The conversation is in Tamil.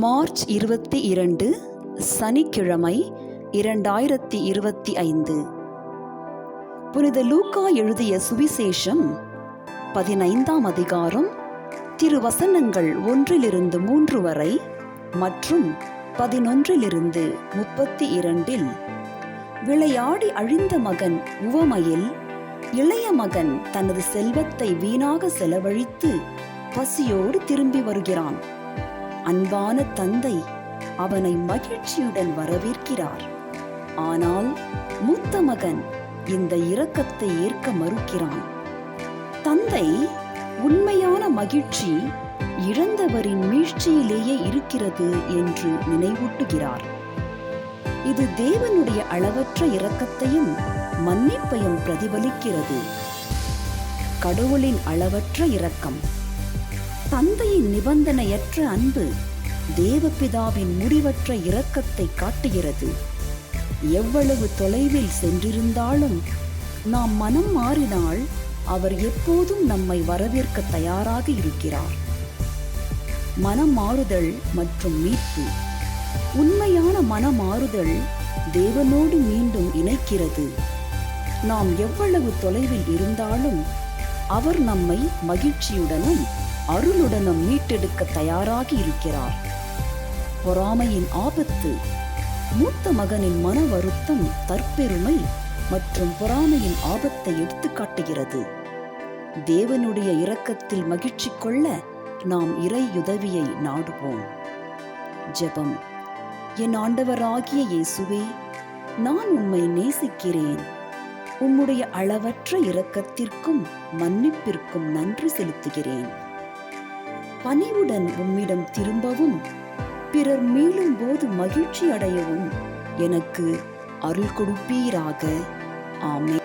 மார்ச் 22 சனிக்கிழமை 2025. புனித லூக்கா எழுதிய சுவிசேஷம் 15ஆம் அதிகாரம், திருவசனங்கள் 1-3 வரை மற்றும் 11-32. விளையாடி அழிந்த மகன் உவமையில் இளைய மகன் தனது செல்வத்தை வீணாக செலவழித்து பசியோடு திரும்பி வருகிறான். அன்பான தந்தை அவனை மகிழ்ச்சியுடன் வரவேற்கிறார். ஆனால் மூத்த மகன் இந்த இரக்கத்தை ஏற்க மறுக்கிறான். தந்தை உண்மையான மகிழ்ச்சி இழந்தவரின் மீட்சியிலேயே இருக்கிறது என்று நினைவூட்டுகிறார். இது தேவனுடைய அளவற்ற இரக்கத்தையும் மன்னிப்பையும் பிரதிபலிக்கிறது. கடவுளின் அளவற்ற இரக்கம், தந்தையின் நிபந்தனையற்ற அன்பு தேவபிதாவின் முடிவற்ற இரக்கத்தை காட்டுகிறது. எவ்வளவு தொலைவில் சென்றிருந்தாலும் நாம் மனம் மாறினால் அவர் எப்போதும் நம்மை வரவேற்க தயாராக இருக்கிறார். மனம் மாறுதல் மற்றும் மீட்பு. உண்மையான மனமாறுதல் தேவனோடு மீண்டும் இணைக்கிறது. நாம் எவ்வளவு தொலைவில் இருந்தாலும் அவர் நம்மை மகிழ்ச்சியுடனும் அருளுடனும் மீட்டெடுக்க தயாராக இருக்கிறார். பொறாமையின் ஆபத்து. மூத்த மகனின் மன வருத்தம் தற்பெருமை மற்றும் பொறாமையின் ஆபத்தை எடுத்து காட்டுகிறது. தேவனுடைய இரக்கத்தில் மகிழ்ச்சி கொள்ள நாம் இறையுதவியை நாடுவோம். ஜெபம். என் ஆண்டவராகிய இயேசுவே, நான் உம்மை நேசிக்கிறேன். உம்முடைய அளவற்ற இரக்கத்திற்கும் மன்னிப்பிற்கும் நன்றி செலுத்துகிறேன். பணிவுடன் உம்மிடம் திரும்பவும் பிறர் மீளும் போது மகிழ்ச்சி அடையவும் எனக்கு அருள் கொடுப்பீராக. ஆமென்.